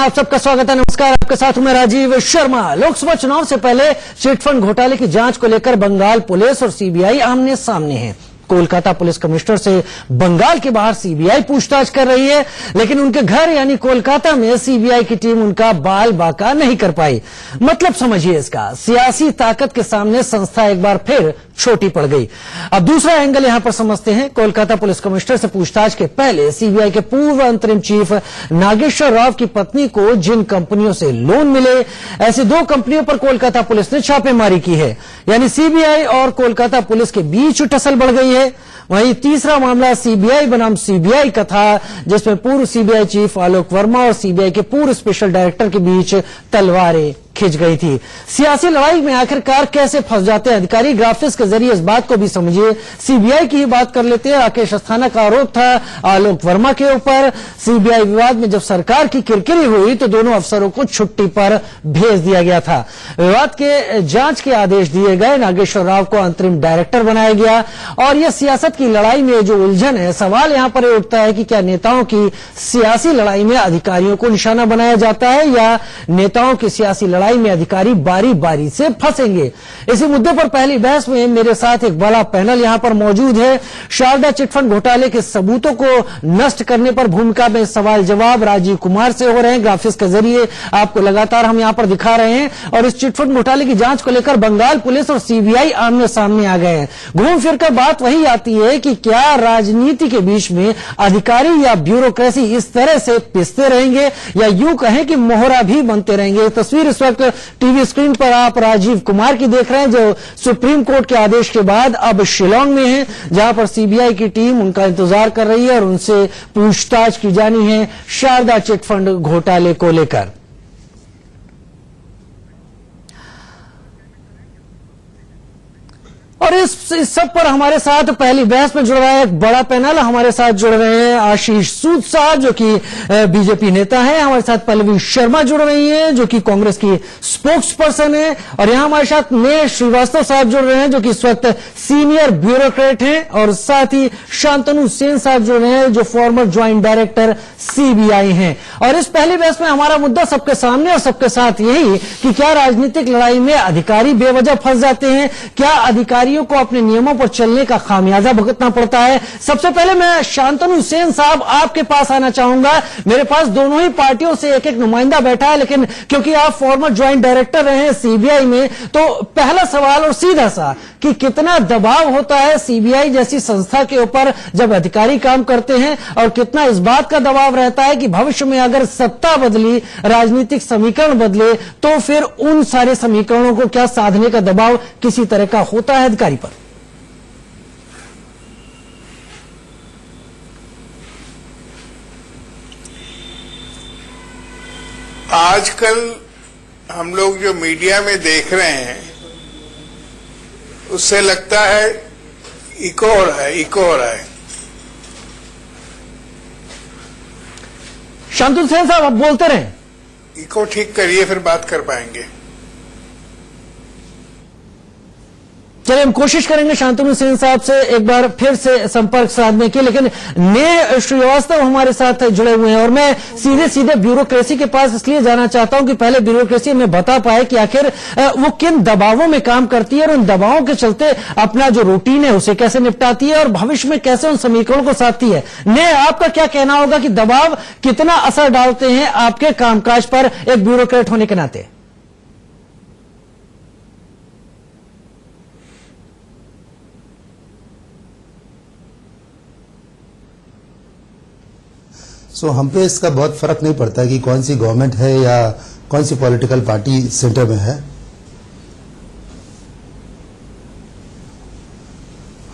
आप सबका स्वागत है। नमस्कार, आपके साथ हूं मैं राजीव शर्मा। लोकसभा चुनाव से पहले चिटफंड घोटाले की जांच को लेकर बंगाल पुलिस और सीबीआई आमने सामने हैं। कोलकाता पुलिस कमिश्नर से बंगाल के बाहर सीबीआई पूछताछ कर रही है, लेकिन उनके घर यानी कोलकाता में सीबीआई की टीम उनका बाल बाका नहीं कर पाई। मतलब समझिए इसका, सियासी ताकत के सामने संस्था एक बार फिर छोटी पड़ गई। अब दूसरा एंगल यहां पर समझते हैं। कोलकाता पुलिस कमिश्नर से पूछताछ के पहले सीबीआई के पूर्व अंतरिम चीफ नागेश्वर राव की पत्नी को जिन कंपनियों से लोन मिले, ऐसी 2 कंपनियों पर कोलकाता पुलिस ने छापेमारी की है। यानी सीबीआई और कोलकाता पुलिस के बीच टसल बढ़ गई है। वहीं तीसरा मामला सीबीआई बनाम सीबीआई का था, जिसमें पूर्व सीबीआई चीफ आलोक वर्मा और सीबीआई के पूर्व स्पेशल डायरेक्टर के बीच तलवारें खिंच गई थी। सियासी लड़ाई में आखिरकार कैसे फंस जाते हैं अधिकारी, ग्राफिक्स के जरिए इस बात को भी समझिए। सीबीआई की ही बात कर लेते हैं। राकेश अस्थाना का आरोप था आलोक वर्मा के ऊपर। सीबीआई विवाद में जब सरकार की किरकिरी हुई तो दोनों अफसरों को छुट्टी पर भेज दिया गया था। विवाद के जांच के आदेश दिए गए। नागेश्वर राव को अंतरिम डायरेक्टर बनाया गया। और यह सियासत की लड़ाई में जो उलझन है, सवाल यहां पर उठता है कि क्या नेताओं की सियासी लड़ाई में अधिकारियों को निशाना बनाया जाता है या नेताओं की सियासी लड़ाई में अधिकारी बारी बारी से फंसेंगे। इसी मुद्दे पर पहली बहस में मेरे साथ एक बड़ा पैनल यहां पर मौजूद है। शारदा चिटफंड घोटाले के सबूतों को नष्ट करने पर भूमिका में सवाल जवाब राजीव कुमार से हो रहे हैं। ग्राफिक्स के जरिए आपको लगातार हम यहां पर दिखा रहे हैं। और इस चिटफंड घोटाले की जांच को लेकर बंगाल पुलिस और सीबीआई आमने सामने आ गए हैं। घूम फिर कर बात वही आती है कि क्या राजनीति के बीच में अधिकारी या ब्यूरोक्रेसी इस तरह से पिसते रहेंगे या यूं कहें कि मोहरा भी बनते रहेंगे। तस्वीर इस वक्त टीवी स्क्रीन पर आप राजीव कुमार की देख रहे हैं, जो सुप्रीम कोर्ट के आदेश के बाद अब शिलांग में हैं, जहां पर सीबीआई की टीम उनका इंतजार कर रही है और उनसे पूछताछ की जानी है शारदा चिटफंड घोटाले को लेकर। और इस सब पर हमारे साथ पहली बहस में जुड़ रहा है एक बड़ा पैनल। हमारे साथ जुड़ रहे हैं आशीष सूद साहब, जो कि बीजेपी नेता हैं। हमारे साथ पल्लवी शर्मा जुड़ रही हैं, जो कि कांग्रेस की स्पोक्स पर्सन है। और यहां हमारे साथ नेह श्रीवास्तव साहब जुड़ रहे हैं, जो कि इस वक्त सीनियर ब्यूरोक्रेट हैं। और साथ ही शांतनु सेन साहब जुड़ रहे हैं, जो फॉर्मर ज्वाइंट डायरेक्टर सीबीआई हैं। और इस पहली बहस में हमारा मुद्दा सबके सामने और सबके साथ यही कि क्या राजनीतिक लड़ाई में अधिकारी बेवजह फंस जाते हैं, क्या अधिकारियों को अपने नियमों पर चलने का खामियाजा भुगतना पड़ता है। सबसे पहले मैं शांतनु सेन साहब आपके पास आना चाहूंगा। मेरे पास दोनों ही पार्टियों से एक एक नुमाइंदा बैठा है, लेकिन क्योंकि आप फॉर्मर ज्वाइंट डायरेक्टर रहे हैं सीबीआई में, तो पहला सवाल और सीधा सा कि कितना दबाव होता है सीबीआई जैसी संस्था के ऊपर जब अधिकारी काम करते हैं, और कितना इस बात का दबाव रहता है कि भविष्य में अगर सत्ता बदली, राजनीतिक समीकरण बदले, तो फिर उन सारे समीकरणों को क्या साधने का दबाव किसी तरह का होता है अधिकारी पर। आजकल हम लोग जो मीडिया में देख रहे हैं, उससे लगता है इको हो रहा है। शांतनु सेन साहब, आप बोलते रहे। इको ठीक करिए, फिर बात कर पाएंगे। चलिए, हम कोशिश करेंगे शांतनु सेन साहब से एक बार फिर से संपर्क साधने की, लेकिन नेह श्रीवास्तव हमारे साथ जुड़े हुए हैं। और मैं सीधे सीधे ब्यूरोक्रेसी के पास इसलिए जाना चाहता हूं कि पहले ब्यूरोक्रेसी हमें बता पाए कि आखिर वो किन दबावों में काम करती है और उन दबावों के चलते अपना जो रूटीन है उसे कैसे निपटाती है और भविष्य में कैसे उन समीकरणों को साधती है। नेह, आपका क्या कहना होगा कि दबाव कितना असर डालते हैं आपके कामकाज पर एक ब्यूरोक्रेट होने के नाते? हम पे इसका बहुत फर्क नहीं पड़ता कि कौन सी गवर्नमेंट है या कौन सी पॉलिटिकल पार्टी सेंटर में है।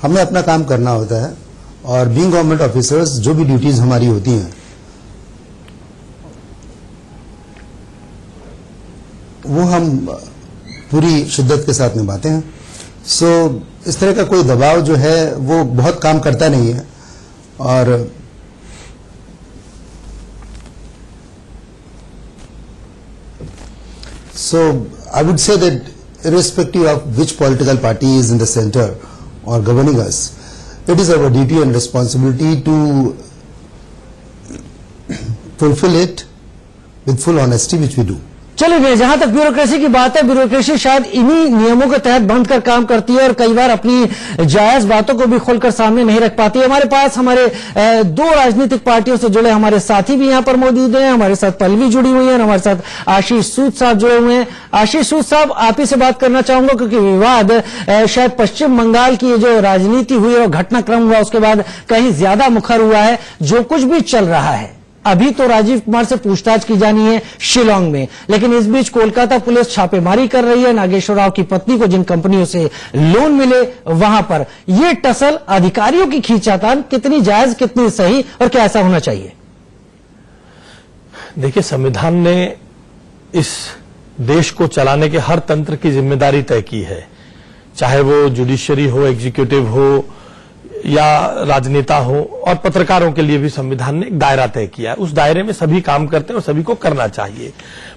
हमें अपना काम करना होता है और बीइंग गवर्नमेंट ऑफिसर्स जो भी ड्यूटीज हमारी होती हैं वो हम पूरी शिद्दत के साथ निभाते हैं। इस तरह का कोई दबाव जो है वो बहुत काम करता नहीं है। और I would say that irrespective of which political party is in the center or governing us, it is our duty and responsibility to fulfill it with full honesty, which we do. चलिए, जहां तक bureaucracy की बात है, bureaucracy शायद इन्हीं नियमों के तहत बंद कर काम करती है और कई बार अपनी जायज बातों को भी खोलकर सामने नहीं रख पाती है। हमारे पास हमारे दो राजनीतिक पार्टियों से जुड़े हमारे साथी भी यहां पर मौजूद हैं। हमारे साथ पल्लवी जुड़ी हुई है और हमारे साथ आशीष सूद साहब जुड़े हुए हैं। आशीष सूद साहब, आप ही से बात करना चाहूंगा क्योंकि विवाद शायद पश्चिम बंगाल की जो राजनीति हुई और घटनाक्रम हुआ उसके बाद कहीं ज्यादा मुखर हुआ है। जो कुछ भी चल रहा है, अभी तो राजीव कुमार से पूछताछ की जानी है शिलांग में, लेकिन इस बीच कोलकाता पुलिस छापेमारी कर रही है नागेश्वर राव की पत्नी को जिन कंपनियों से लोन मिले वहां पर। यह टसल अधिकारियों की खींचातान कितनी जायज, कितनी सही और क्या ऐसा होना चाहिए? देखिए, संविधान ने इस देश को चलाने के हर तंत्र की जिम्मेदारी तय की है, चाहे वो जुडिशरी हो, एग्जीक्यूटिव हो या राजनेता हो, और पत्रकारों के लिए भी संविधान ने एक दायरा तय किया है। उस दायरे में सभी काम करते हैं और सभी को करना चाहिए।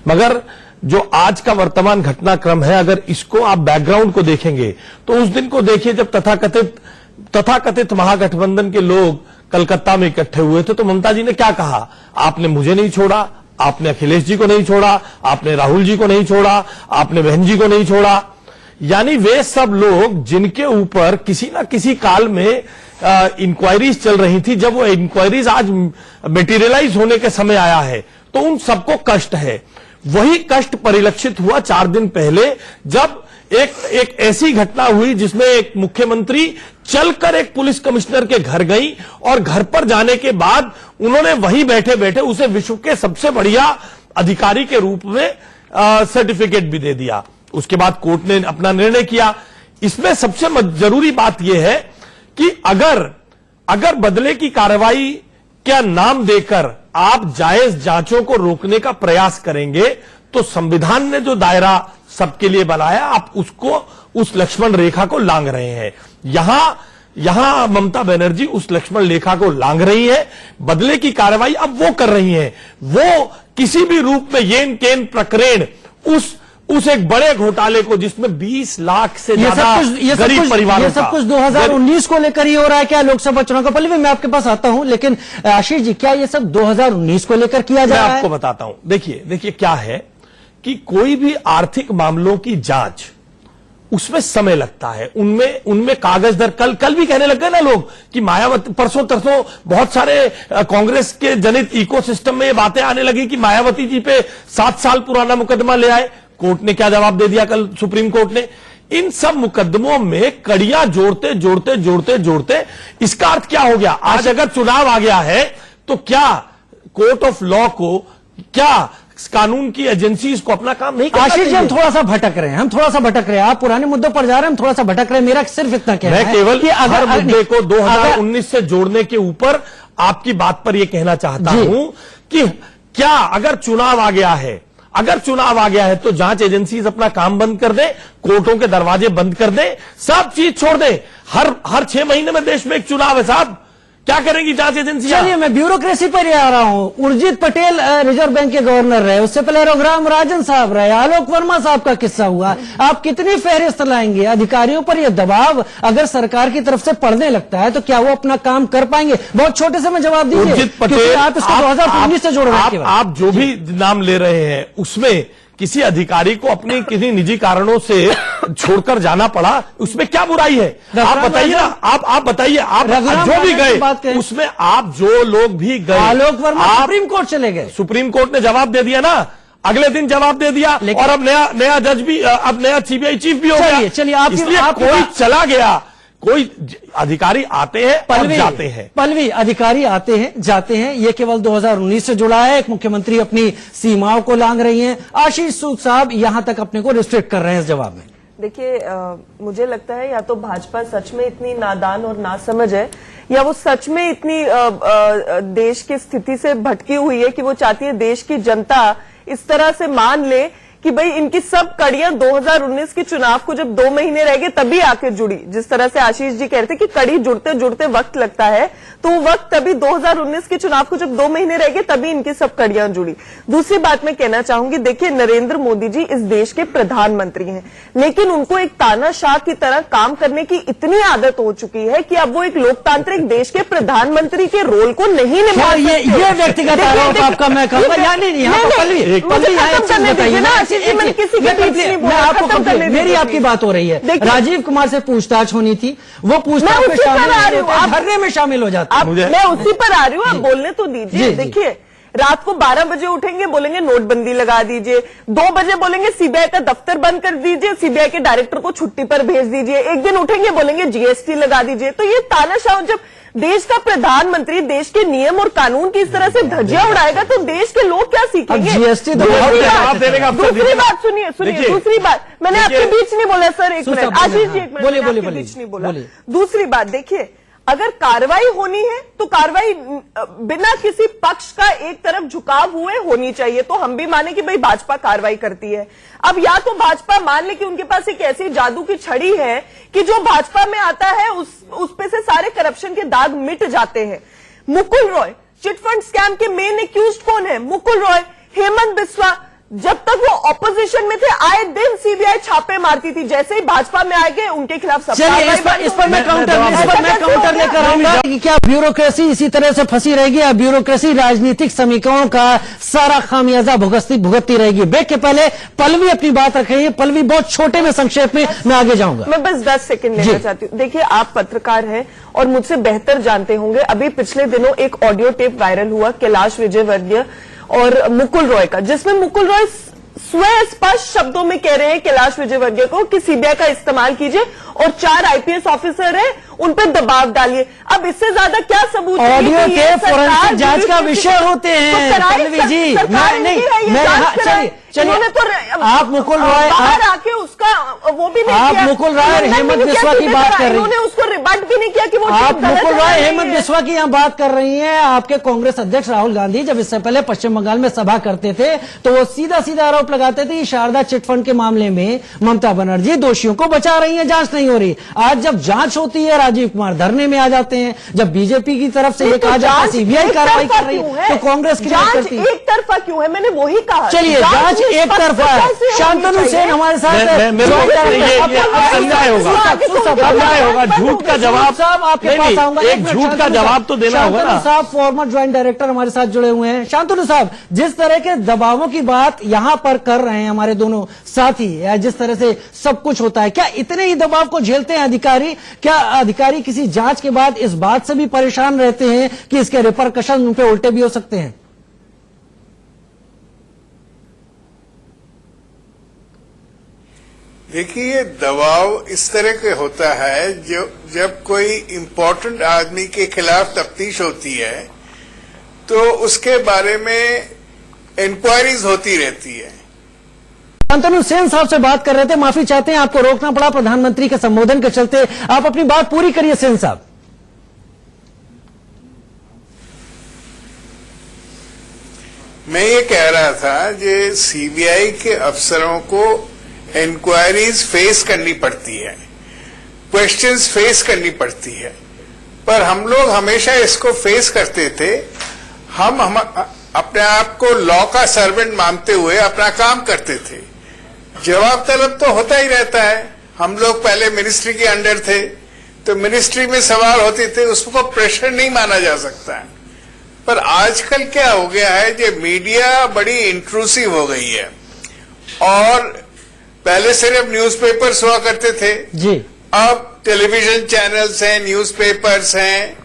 मगर जो आज का वर्तमान घटनाक्रम है, अगर इसको आप बैकग्राउंड को देखेंगे तो उस दिन को देखिए जब तथाकथित महागठबंधन के लोग कलकत्ता में इकट्ठे हुए थे तो ममता जी ने क्या कहा? आपने मुझे नहीं छोड़ा, आपने अखिलेश जी को नहीं छोड़ा, आपने राहुल जी को नहीं छोड़ा, आपने बहन जी को नहीं छोड़ा। यानी वे सब लोग जिनके ऊपर किसी ना किसी काल में इंक्वायरीज चल रही थी, जब वो इंक्वायरीज आज मेटीरियलाइज होने के समय आया है तो उन सबको कष्ट है। वही कष्ट परिलक्षित हुआ 4 दिन पहले जब एक ऐसी घटना हुई जिसमें एक मुख्यमंत्री चलकर एक पुलिस कमिश्नर के घर गई और घर पर जाने के बाद उन्होंने वहीं बैठे बैठे उसे विश्व के सबसे बढ़िया अधिकारी के रूप में सर्टिफिकेट भी दे दिया। उसके बाद कोर्ट ने अपना निर्णय किया। इसमें सबसे जरूरी बात यह है कि अगर बदले की कार्रवाई का नाम देकर आप जायज जांचों को रोकने का प्रयास करेंगे तो संविधान ने जो दायरा सबके लिए बनाया, आप उसको, उस लक्ष्मण रेखा को लांघ रहे हैं। यहां ममता बनर्जी उस लक्ष्मण रेखा को लांघ रही है। बदले की कार्रवाई अब वो कर रही है। वो किसी भी रूप में येन केन प्रकरण उस एक बड़े घोटाले को जिसमें 20 लाख से ज्यादा गरीब परिवारों ये सब कुछ 2019 को लेकर ही हो रहा है क्या लोकसभा चुनाव का? पहले मैं आपके पास आता हूं, लेकिन आशीष जी, क्या ये सब 2019 को लेकर किया जा रहा है? मैं आपको बताता हूं। देखिए क्या है कि कोई भी आर्थिक मामलों की जांच, उसमें समय लगता है, उनमें कागज दर कल भी कहने लग गए ना लोग कि मायावती, परसों तरसों बहुत सारे कांग्रेस के जनित इकोसिस्टम में ये बातें आने लगी कि मायावती जी पे 7 साल पुराना मुकदमा ले आए। कोर्ट ने क्या जवाब दे दिया कल? सुप्रीम कोर्ट ने इन सब मुकदमों में कड़ियां जोड़ते इसका अर्थ क्या हो गया? आज अगर चुनाव आ गया है तो क्या कोर्ट ऑफ लॉ को, क्या कानून की एजेंसीज को अपना काम नहीं करना चाहिए? आशीष जी, हम थोड़ा सा भटक रहे हैं, आप पुराने मुद्दों पर जा रहे हैं, हम थोड़ा सा भटक रहे हैं। मेरा सिर्फ इतना कहना है, मैं केवल हर मुद्दे को 2019 से जोड़ने के ऊपर आपकी बात पर यह कहना चाहता हूं कि क्या अगर चुनाव आ गया है तो जांच एजेंसीज अपना काम बंद कर दे, कोर्टों के दरवाजे बंद कर दे, सब चीज छोड़ दे। हर 6 महीने में देश में एक चुनाव है साहब, क्या करेंगी जांच एजेंसियां? चलिए, मैं ब्यूरोक्रेसी पर ही आ रहा हूं। उर्जित पटेल रिजर्व बैंक के गवर्नर रहे, उससे पहले रघुराम राजन साहब रहे, आलोक वर्मा साहब का किस्सा हुआ। आप कितनी फहरिस्त लाएंगे? अधिकारियों पर यह दबाव अगर सरकार की तरफ से पड़ने लगता है तो क्या वो अपना काम कर पाएंगे? बहुत छोटे से में जवाब दीजिए। उर्जित पटेल, आप इसको 2019 से जोड़ रहे हैं। आप जो भी नाम ले रहे हैं उसमें किसी अधिकारी को अपने किसी निजी कारणों से छोड़कर जाना पड़ा, उसमें क्या बुराई है? आप बताइए ना, आप बताइए, आप जो भी गए उसमें, आप जो लोग भी गए, आलोक वर्मा सुप्रीम कोर्ट चले गए, सुप्रीम कोर्ट ने जवाब दे दिया ना, अगले दिन जवाब दे दिया, और अब नया जज भी, अब नया सीबीआई चीफ भी हो गया। चलिए, इसलिए कोई चला गया, कोई अधिकारी आते हैं और जाते हैं। पल्लवी, अधिकारी आते हैं जाते हैं, ये केवल 2019 से जुड़ा है। एक मुख्यमंत्री अपनी सीमाओं को लांघ रही हैं। आशीष सूद साहब यहां तक अपने को रिस्ट्रिक्ट कर रहे हैं इस जवाब में। देखिए, मुझे लगता है या तो भाजपा सच में इतनी नादान और नासमझ है, या वो सच में इतनी देश की स्थिति से भटकी हुई है कि वो चाहती है देश की जनता इस तरह से मान ले कि भाई इनकी सब कड़ियां 2019 के चुनाव को जब 2 महीने रह गए तभी आके जुड़ी। जिस तरह से आशीष जी कह रहे थे कि कड़ी जुड़ते जुड़ते वक्त लगता है, तो वो वक्त तभी 2019 के चुनाव को जब 2 महीने रह गए तभी इनकी सब कड़ियां जुड़ी। दूसरी बात मैं कहना चाहूंगी, देखिए नरेंद्र मोदी जी इस देश के प्रधानमंत्री हैं, लेकिन उनको एक तानाशाह की तरह काम करने की इतनी आदत हो चुकी है कि अब वो एक लोकतांत्रिक देश के प्रधानमंत्री के रोल को नहीं निभा खैर, सकते। ये व्यक्तिगत आरोप आपका मैं कहूंगा, या नहीं, यहाँ पर पल्लवी यहाँ एक चीज बताइए ना, मैं आपको कंप्लीट, मेरी आपकी बात हो रही है। राजीव कुमार से पूछताछ होनी थी, वो पूछताछ में शामिल नहीं होते, धरने में शामिल हो जाते हैं। मैं उसी पर आ रही हूँ, आप बोलने तो दीजिए। देखिए रात को 12 बजे उठेंगे, बोलेंगे नोटबंदी लगा दीजिए, 2 बजे बोलेंगे सीबीआई का दफ्तर बंद कर दीजिए, सीबीआई के डायरेक्टर को छुट्टी पर भेज दीजिए, एक दिन उठेंगे बोलेंगे जीएसटी लगा दीजिए। तो ये तानाशाह, जब देश का प्रधानमंत्री देश के नियम और कानून की इस तरह से धज्जियां उड़ाएगा तो देश के लोग क्या सीखेंगे? जीएसटी दूसरी बात सुनिए, दूसरी बात, मैंने आपके बीच नहीं बोला सर, एक मिनट आशीष जी, एक मिनट, बोलिए, मैंने बोलिए, आपके बीच नहीं बोला। बोलिए। दूसरी बात देखिए, अगर कार्रवाई होनी है तो कार्रवाई बिना किसी पक्ष का एक तरफ झुकाव हुए होनी चाहिए। तो हम भी माने कि भाई भाजपा कार्रवाई करती है। अब या तो भाजपा मान ले कि उनके पास एक ऐसी जादू की छड़ी है कि जो भाजपा में आता है उस पे से सारे करप्शन के दाग मिट जाते हैं। मुकुल रॉय चिटफंड स्कैम के मेन एक्यूज्ड कौन है? मुकुल रॉय, हेमंत बिस्वा। जब तक वो ऑपोजिशन में थे आए दिन सीबीआई छापे मारती थी, जैसे ही भाजपा में आ गए उनके खिलाफ सब चलिए इस पर मैं काउंटर लेकर आऊंगा कि क्या ब्यूरोक्रेसी इसी तरह से फंसी रहेगी या ब्यूरोक्रेसी राजनीतिक समीकरणों का सारा खामियाजा भुगतती रहेगी? ब्रेक के पहले पल्लवी अपनी बात रख रही है। पल्लवी बहुत छोटे में संक्षेप में, मैं आगे जाऊंगा। मैं बस 10 सेकंड लेना चाहती हूँ। देखिए आप पत्रकार हैं और मुझसे बेहतर जानते होंगे, अभी पिछले दिनों एक ऑडियो टेप वायरल हुआ कैलाश विजयवर्गीय और मुकुल रॉय का, जिसमें मुकुल रॉय स्वयं स्पष्ट शब्दों में कह रहे हैं कैलाश विजयवर्गीय को कि सीबीआई का इस्तेमाल कीजिए और 4 आईपीएस ऑफिसर हैं उन पर दबाव डालिए। अब इससे ज्यादा क्या सबूत? ऑडियो के फोरेंसिक जांच का विषय होते हैं पल्लवी जी। चलिए तो आप मुकुल रॉय बाहर आके उसका वो भी नहीं आप किया। मुकुल रॉय हेमंत बिस्वा की बात कर रही हैं, उन्होंने उसको रिबट भी नहीं किया कि वो आप मुकुल रॉय हेमंत बिस्वा की यहाँ बात कर रही हैं। आपके कांग्रेस अध्यक्ष राहुल गांधी जब इससे पहले पश्चिम बंगाल में सभा करते थे तो वो सीधा सीधा आरोप लगाते थे शारदा चिटफंड के मामले में ममता बनर्जी दोषियों को बचा रही है, जांच नहीं हो रही। आज जब जांच होती है राजीव कुमार धरने में आ जाते हैं। जब बीजेपी की तरफ से ये कहा जाता है सीबीआई कार्रवाई कर रही है तो कांग्रेस की करती है। एक तरफा क्यों है? मैंने वही कहा। चलिए जांच एक तरफा है। शांतनु सेन हमारे साथ अन्याय होगा, झूठ का जवाब साहब आपके पास आऊंगा। एक झूठ का जवाब तो देना होगा ना। साहब फॉर्मर ज्वाइंट डायरेक्टर हमारे साथ जुड़े हुए हैं। शांतनु साहब, जिस तरह के दबावों की बात यहां पर कर रहे हैं हमारे दोनों साथी, या जिस तरह से सब कुछ होता है, क्या इतने ही दबाव को झेलते हैं अधिकारी? क्या अधिकारी किसी जांच के बाद इस बात से भी परेशान रहते हैं कि इसके रिपरकशन उन पे उल्टे भी हो सकते हैं? देखिए दबाव इस तरह के होता है जो जब कोई इम्पोर्टेंट आदमी के खिलाफ तफ्तीश होती है तो उसके बारे में इंक्वायरीज होती रहती है। शांतनु सेन साहब से बात कर रहे थे, माफी चाहते हैं आपको रोकना पड़ा प्रधानमंत्री के संबोधन के चलते। आप अपनी बात पूरी करिए सेन साहब। मैं ये कह रहा था कि सीबीआई के अफसरों को इंक्वायरीज फेस करनी पड़ती है, क्वेश्चंस फेस करनी पड़ती है, पर हम लोग हमेशा इसको फेस करते थे। हम अपने आप को लॉ का सर्वेंट मानते हुए अपना काम करते थे। जवाब तलब तो होता ही रहता है। हम लोग पहले मिनिस्ट्री के अंडर थे तो मिनिस्ट्री में सवाल होते थे, उसको प्रेशर नहीं माना जा सकता है। पर आजकल क्या हो गया है कि मीडिया बड़ी इंट्रूसिव हो गई है और पहले सिर्फ न्यूज़पेपर्स हुआ करते थे जी, अब टेलीविजन चैनल्स हैं, न्यूज़पेपर्स हैं,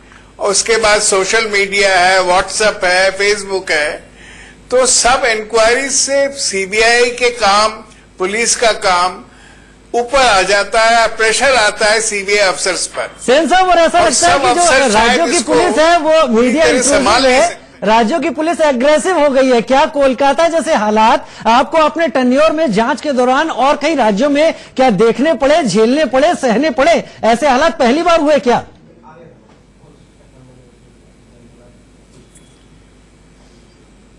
उसके बाद सोशल मीडिया है, व्हाट्सएप है, फेसबुक है। तो सब इंक्वायरी से सीबीआई के काम, पुलिस का काम ऊपर आ जाता है, प्रेशर आता है सीबीआई अफसर्स पर। सेन साहब, और ऐसा लगता है कि जो राज्यों की पुलिस है वो मीडिया इंक्लूसिव है, राज्यों की पुलिस एग्रेसिव हो गई है। क्या कोलकाता जैसे हालात आपको अपने टेन्योर में जांच के दौरान और कई राज्यों में क्या देखने पड़े, झेलने पड़े, सहने पड़े? ऐसे हालात पहली बार हुए क्या?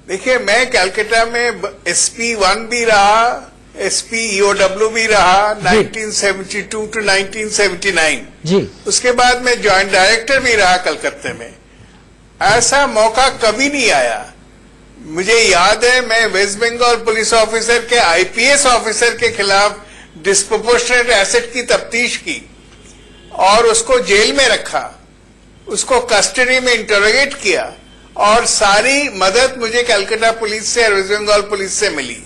देखिए, मैं कलकत्ता में SP1 भी रहा, SP EOW भी रहा 1972 टू 1979। जी। उसके बाद मैं जॉइंट डायरेक्टर भी रहा कलकत्ते में। ऐसा मौका कभी नहीं आया। मुझे याद है, मैं वेस्ट बंगाल पुलिस ऑफिसर के IPS ऑफिसर के खिलाफ डिस्प्रोपोर्शनेट एसेट की तफ्तीश की और उसको जेल में रखा, उसको कस्टडी में इंटरोगेट किया और सारी मदद मुझे कलकत्ता पुलिस से और वेस्ट बंगाल पुलिस से मिली।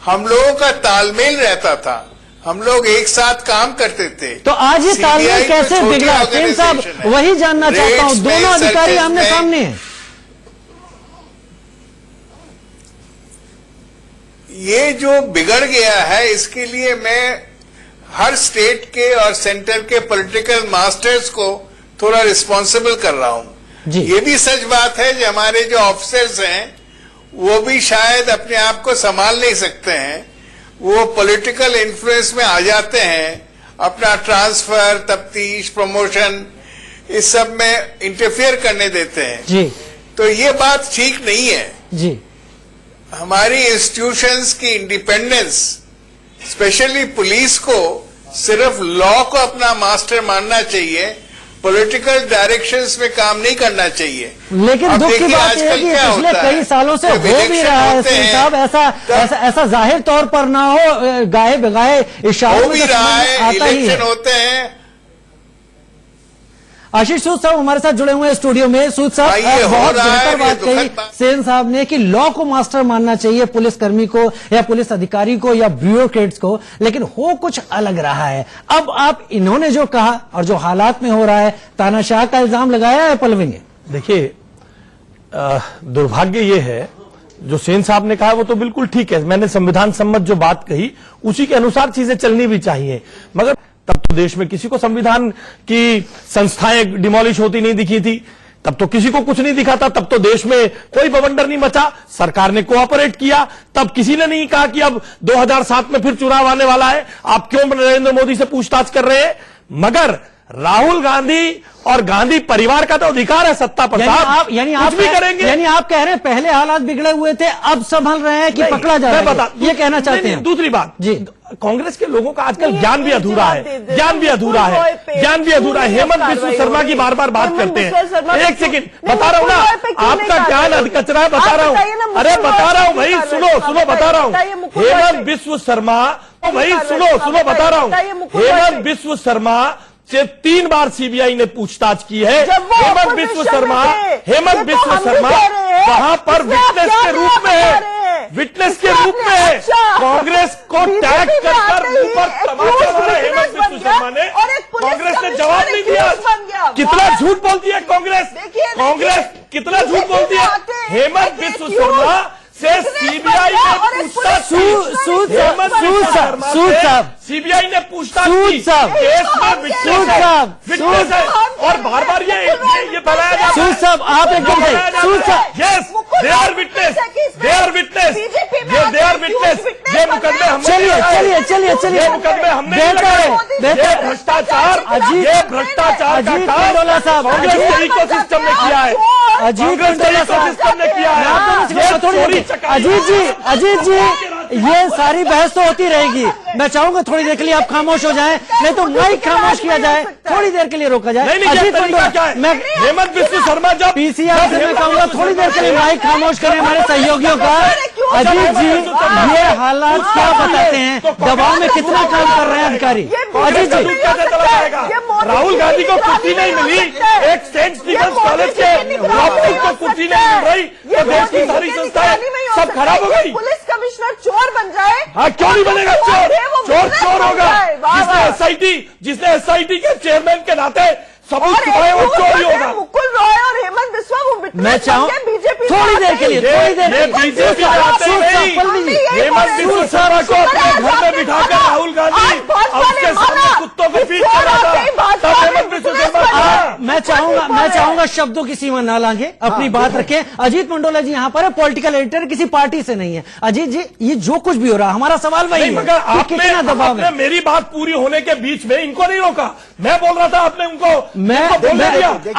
हम लोगों का तालमेल रहता था, हम लोग एक साथ काम करते थे। तो आज ये तालमेल CBI कैसे तो छोटी बिगड़ा सेन साहब, organization है। वही जानना चाहता हूं। रेट्स में, दोनों अधिकारी सर्चेस आमने में, सामने हैं। ये जो बिगड़ गया है, इसके लिए मैं हर स्टेट के और सेंटर के पॉलिटिकल मास्टर्स को थोड़ा रिस्पॉन्सिबल कर रहा हूं। जी। ये भी सच बात है कि हमारे जो ऑफिसर्स हैं वो भी शायद अपने आप को संभाल नहीं सकते हैं, वो पॉलिटिकल इन्फ्लुएंस में आ जाते हैं, अपना ट्रांसफर, तफ्तीश, प्रमोशन इस सब में इंटरफेयर करने देते हैं। जी तो ये बात ठीक नहीं है। जी हमारी इंस्टीट्यूशंस की इंडिपेंडेंस, स्पेशली पुलिस को सिर्फ लॉ को अपना मास्टर मानना चाहिए, पॉलिटिकल डायरेक्शंस में काम नहीं करना चाहिए। लेकिन अब दुख की देखिए बात यह है आजकल कि क्या पिछले होता कई है, सालों से जब हो भी इलेक्शन रहा है होते सेन हैं, साहब, ऐसा जाहिर तौर पर ना हो, गाए बगाए इशारों हो में भी तो रहा समझ है, आता ही इलेक्शन है। होते हैं। आशीष सूद साहब हमारे साथ जुड़े हुए हैं स्टूडियो में। सूद साहब, भाई, ये हो बहुत रहा है, बेहतर ये बात दुखद कही बात। सेन साहब ने कि लॉ को मास्टर मानना चाहिए पुलिसकर्मी को या पुलिस अधिकारी को या ब्यूरोक्रेट्स को, लेकिन हो कुछ अलग रहा है। अब आप इन्होंने जो कहा और जो हालात में हो रहा है, तानाशाह का इल्जाम लगाया है पलवे ने। देखिए, दुर्भाग्य ये है, जो सेन साहब ने कहा वो तो बिल्कुल ठीक है। मैंने संविधान सम्मत जो बात कही उसी के अनुसार चीजें चलनी भी चाहिए, मगर तब तो देश में किसी को संविधान की संस्थाएं डिमोलिश होती नहीं दिखी थी, तब तो किसी को कुछ नहीं दिखा था, तब तो देश में कोई बवंडर नहीं मचा, सरकार ने कोऑपरेट किया, तब किसी ने नहीं कहा कि अब 2007 में फिर चुनाव आने वाला है, आप क्यों नरेंद्र मोदी से पूछताछ कर रहे हैं। मगर राहुल गांधी और गांधी परिवार का तो अधिकार है सत्ता पर, यानी कुछ भी करेंगे। यानी आप कह रहे हैं पहले हालात बिगड़े हुए थे, अब संभल रहे हैं कि नहीं, पकड़ा जा मैं रहा है, ये कहना चाहते हैं। दूसरी बात जी, कांग्रेस के लोगों का आजकल नहीं, ज्ञान भी ये अधूरा जवाब है, दे दे। ज्ञान भी अधूरा है, मुकुल रॉय पे ज्ञान भी अधूरा है। क्यों हेमंत कार्रवाई बिस्व शर्मा हो की रही? बार बार बात हेमंत करते बिस्व शर्मा हैं। पे एक सेकंड, नहीं, बता रहा हूं ना, मुकुल रॉय पे क्यों नहीं आपका ज्ञान कार्रवाई कचरा है, बता आप रहा बताइए ना, हूं। अरे मुकुल बता रॉय रहा हूं पे भाई, क्यों सुनो कार्रवाई? सुनो, बता रहा बताइए हूं। मुकुल रॉय हेमंत पे। बिस्व शर्मा, भाई कार्रवाई? सुनो सुनो, बता रहा बताइए हूं। मुकुल रॉय हेमंत पे। बिस्व शर्मा से 3 बार सीबीआई ने पूछताछ की है। जब वो हेमंत बिस्व opposition शर्मा, में थे, हेमंत ये तो बिस्व हम भी शर्मा कह रहे हैं। वहां पर इसमें आप विटनेस क्या के रूप में बता रहे है, हैं? विटनेस के इसमें रूप में आपने है। अच्छा, कांग्रेस को बीजेपी टैग में कर आते ही मुंह पर एक तमाचा पुलिस मारा हेमंत विटनेस बिस्व बन गया शर्मा ने, और एक पुलिस कांग्रेस ने कमिश्नर जवाब नहीं दिया। accused बन गया। कितना वाह। झूठ बोलती है कांग्रेस, देखिए, कांग्रेस कितना झूठ बोलती है। हेमंत बिस्व शर्मा से सीबीआई ने पूछताछ की। हेमंत बिस्व शर्मा सूद से साहब, सीबीआई ने पूछताछ सूद की। साहब, केस में विटनेस सूद है, साहब, विटनेस है, और बार बार ये फैलाया जाता है। सूद साहब आप एकदम सही, सूद साहब yes, they are witness, they are witness, they are witness. ये मुकदमे हमने चलिए लगाए। चलिए चलिए चलिए, ये मुकदमे हमने बेहतर है, लगाए। बेहतर ये है। भ्रष्टाचार, अजीत- ये भ्रष्टाचार का अजीत काम पिंडोला साहब, कांग्रेस अजीत- के इकोसिस्टम ने किया है। अजीत कांग्रेस के पिंडोला साहब, इकोसिस्टम ने किया मैं आपको है। नहीं ये सिखाऊंगा, थोड़ी चोरी देर- चकारी- अजीत जी, ये सारी बहस तो होती रहेगी। मैं चाहूंगा थोड़ी देर के लिए आप खामोश हो जाएं, नहीं तो माइक खामोश किया जाए, थोड़ी देर के लिए रोका जाए। नहीं नहीं, ये अजीत तरीका पिंडोला, क्या है? मैं हेमंत बिस्व शर्मा जब पीसीआर से मैं कहूंगा थोड़ी देर के लिए माइक खामोश करें हमारे सहयोगियों का। अजीत जी, ये हालात क्या बताते हैं, दबाव में कितना काम कर रहे हैं अधिकारी। अजीत का जी, दूध कैसे चला जाएगा? राहुल गांधी को कुर्सी नहीं मिली, एक सेंट स्टीफेंस कॉलेज के लॉबी को कुर्सी नहीं मिल रही, तो देश की सारी संस्थाएं सब खराब हो गई। पुलिस कमिश्नर चोर बन जाए। हाँ, क्यों नहीं बनेगा चोर? चोर चोर होगा। जिसने एसआईटी के चेयरमैन के नाते सबूत छुपाए वो चोर ही होगा। मुकुल रॉय और हेमंत बिस्वा वो विटनेस मैं चाहूं बीजेपी थोड़ी देर के लिए, थोड़ी देर ये बीजेपी में आते ही नहीं। हेमंत बिस्व शर्मा को अपने घर में बिठाकर राहुल गांधी और उसके सामने कुत्तों के बीच चला था, तब हेमंत बिस्व शर्मा था। मैं चाहूंगा शब्दों की सीमा ना लांघे, अपनी बात रखें। अजीत मंडोला जी यहाँ पर है, पॉलिटिकल एडिटर, किसी पार्टी से नहीं है। अजीत जी, ये जो कुछ भी हो रहा है, हमारा सवाल वही है, मगर कितना दबाव है। मेरी बात पूरी होने के बीच में इनको नहीं रोका, मैं बोल रहा था, आपने उनको मैं बोलने दिया। आपको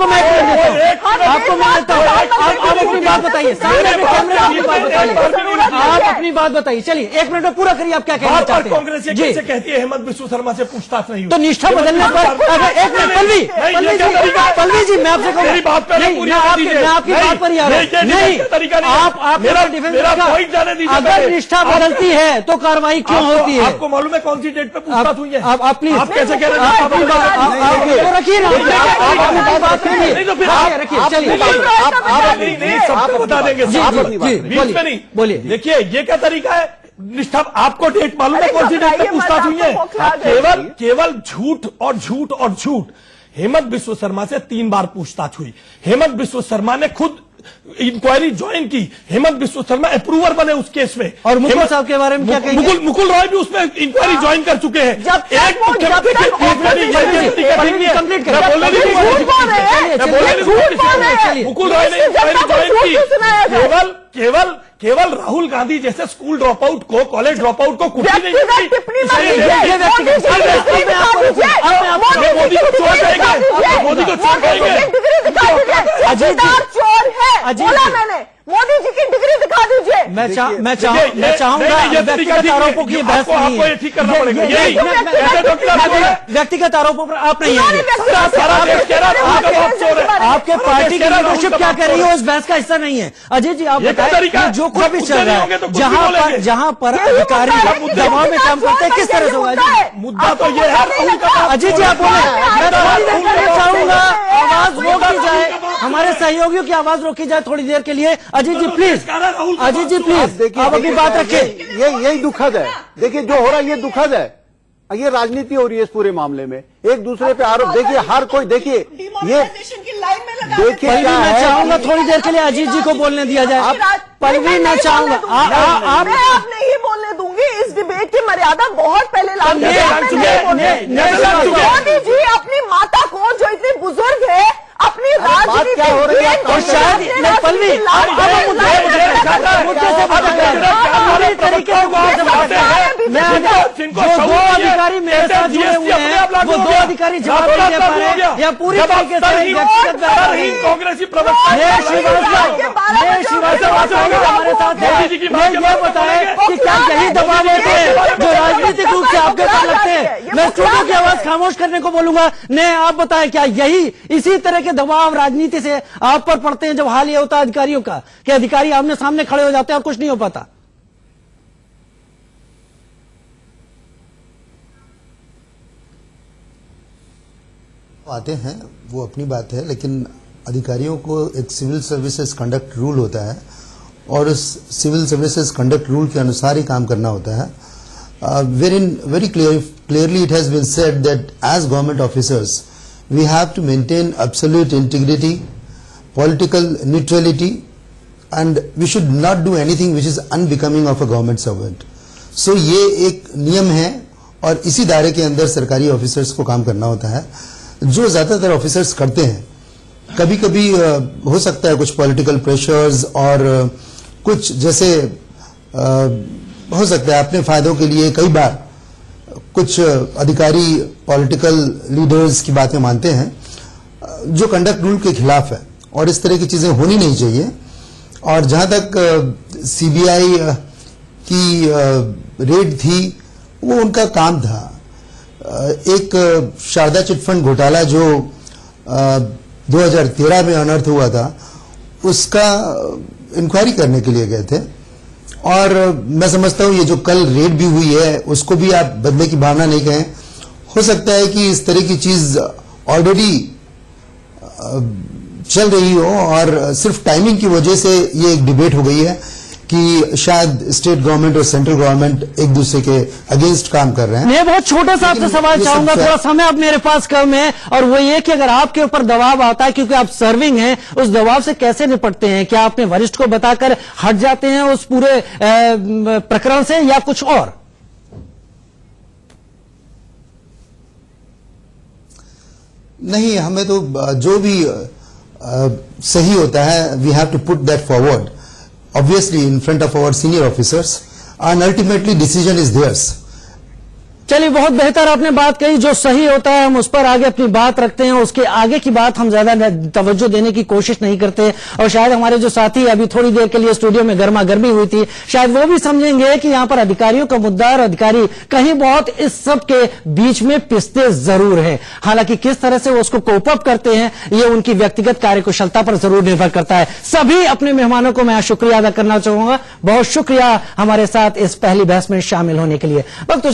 मैं देता हूँ, आप अपनी बात बताइए, सामने अपनी बात बताइए, आप अपनी बात बताइए। चलिए 1 मिनट में पूरा करिए, आप क्या कहना चाहते हैं? कांग्रेस ये कैसे कहती है हेमंत बिस्व शर्मा से पूछताछ नहीं हुई? तो निष्ठा बदलने पर अगर 1 मिनट पल्लवी जी मैं आपसे मेरी बात पहले पूरी कर दीजिए। मैं आपकी बात पर ही आ रहा हूं। नहीं, आप मेरा पॉइंट जाने दीजिए। अगर निष्ठा बदलती है तो कार्रवाई क्यों होती है? आपको मालूम है कौन सी डेट पे पूछताछ हुई है? आप प्लीज, आप कैसे कह रहे हैं? अपनी बात रखिए ना, अपनी बात रखिए। नहीं तो फिर रखिए, चलिए सबको बता देंगे, बीच में नहीं। बोलिए। देखिए ये क्या तरीका है? निष्ठा, आपको डेट मालूम है कौन सी डेट पे पूछताछ हुई है? केवल झूठ और झूठ और झूठ। हेमंत बिस्व शर्मा से 3 बार पूछताछ हुई। हेमंत बिस्व शर्मा ने खुद इंक्वायरी ज्वाइन की। हेमंत बिस्व शर्मा अप्रूवर बने उस केस में। और मुकुल साहब के बारे में क्या कहेंगे? मुकुल रॉय भी उसमें इंक्वायरी ज्वाइन कर चुके हैं। मुकुल रॉय ने इंक्वायरी ज्वाइन की। केवल राहुल गांधी जैसे स्कूल ड्रॉप आउट को, कॉलेज ड्रॉप आउट को कुछ नहीं मोदी को छोड़ जाएंगे, मोदी को छोड़ जाएंगे। चोर है, बोला मैंने, मोदी जी की डिग्री दिखा दीजिए। मैं चाहूंगा व्यक्तिगत आरोपों की बहस नहीं है, ठीक करना पड़ेगा। व्यक्तिगत आरोपों पर आप नहीं आएंगे। आपके आपके पार्टी की लीडरशिप क्या कर रही है उस बहस का हिस्सा नहीं है। अजय जी आप बताइए, जो कुछ भी चल रहा है, जहां पर अधिकारी दबाव में काम करते हैं, किस तरह से होगा? मुद्दा तो ये है। अजय जी आप बोले, मैं थोड़ी देर के लिए चाहूंगा आवाज रोकी जाए, हमारे सहयोगियों की आवाज रोकी जाए थोड़ी देर के लिए। अजीत जी प्लीज, अजीत जी प्लीज, आप अपनी बात रखिए। यही दुखद है। देखिए जो हो रहा है ये दुखद है। ये राजनीति हो रही है इस पूरे मामले में, एक दूसरे पे आरोप। देखिए हर कोई, देखिए ये देखिए, मैं चाहूंगा थोड़ी देर के लिए अजीत जी को बोलने दिया जाए। पल्लवी मैं चाहूंगा आप, मैं आप नहीं बोलने दूंगी। इस डिबेट की मर्यादा बहुत पहले मोदी जी अपनी माता को, जो इतनी बुजुर्ग है, अपनी राजनीति क्या हो रही है? और शायद पल्लवी जो 2 अधिकारी मेरे साथ जुड़े हुए हैं, वो 2 अधिकारी जवाब नहीं दे पा रहे हैं या पूरी तरीके से कांग्रेसी प्रवक्ता हमारे साथ है। ये बताएं कि क्या यही दबाव होते हैं जो राजनीतिक रूप से आपके ऊपर लगते हैं? मैं स्टूडियो की आवाज खामोश करने को बोलूंगा। नहीं, आप बताएं क्या यही इसी तरह के दबाव राजनीति से आप पर पड़ते हैं जब हाल ये होता है अधिकारियों का कि अधिकारी आमने सामने खड़े हो जाते हैं और कुछ नहीं हो पाता? आते हैं वो अपनी बात है, लेकिन अधिकारियों को एक सिविल सर्विसेज कंडक्ट रूल होता है और उस सिविल सर्विसेज कंडक्ट रूल के अनुसार ही काम करना होता है। Very clearly it has been said that as government officers we have to maintain absolute integrity, political neutrality, and we should not do anything which is unbecoming of a government servant. So ये एक नियम है और इसी दायरे के अंदर सरकारी ऑफिसर्स को काम करना होता है, जो ज्यादातर ऑफिसर्स करते हैं। कभी कभी हो सकता है कुछ पॉलिटिकल प्रेशर्स और कुछ जैसे हो सकता है अपने फायदों के लिए कई बार कुछ अधिकारी पॉलिटिकल लीडर्स की बातें मानते हैं जो कंडक्ट रूल के खिलाफ है, और इस तरह की चीजें होनी नहीं चाहिए। और जहां तक सीबीआई की रेड थी, वो उनका काम था। एक शारदा चिटफंड घोटाला जो 2013 में अनर्थ हुआ था, उसका इंक्वायरी करने के लिए गए थे। और मैं समझता हूं ये जो कल रेड भी हुई है, उसको भी आप बदले की भावना नहीं कहें। हो सकता है कि इस तरह की चीज ऑलरेडी चल रही हो और सिर्फ टाइमिंग की वजह से ये एक डिबेट हो गई है। कि शायद स्टेट गवर्नमेंट और सेंट्रल गवर्नमेंट एक दूसरे के अगेंस्ट काम कर रहे हैं। मैं बहुत छोटा सा आपसे लेकिन सवाल ये सब चाहूंगा, fair- थोड़ा समय अब मेरे पास कम है, और वो ये कि अगर आपके ऊपर दबाव आता है क्योंकि आप सर्विंग हैं, उस दबाव से कैसे निपटते हैं? क्या अपने वरिष्ठ को बताकर हट जाते हैं उस पूरे प्रकरण से, या कुछ और? नहीं, हमें तो जो भी सही होता है we have to put that forward obviously in front of our senior officers and ultimately decision is theirs. चलिए, बहुत बेहतर आपने बात कही। जो सही होता है हम उस पर आगे अपनी बात रखते हैं, उसके आगे की बात हम ज्यादा तवज्जो देने की कोशिश नहीं करते। और शायद हमारे जो साथी अभी थोड़ी देर के लिए स्टूडियो में गर्मा गर्मी हुई थी, शायद वो भी समझेंगे कि यहां पर अधिकारियों का मुद्दा और अधिकारी कहीं बहुत इस सब के बीच में पिसते जरूर हैं। हालांकि किस तरह से वो उसको कोप अप करते हैं ये उनकी व्यक्तिगत कार्यकुशलता पर जरूर निर्भर करता है। सभी अपने मेहमानों को मैं शुक्रिया अदा करना चाहूंगा। बहुत शुक्रिया हमारे साथ इस पहली बहस में शामिल होने के लिए। वक्त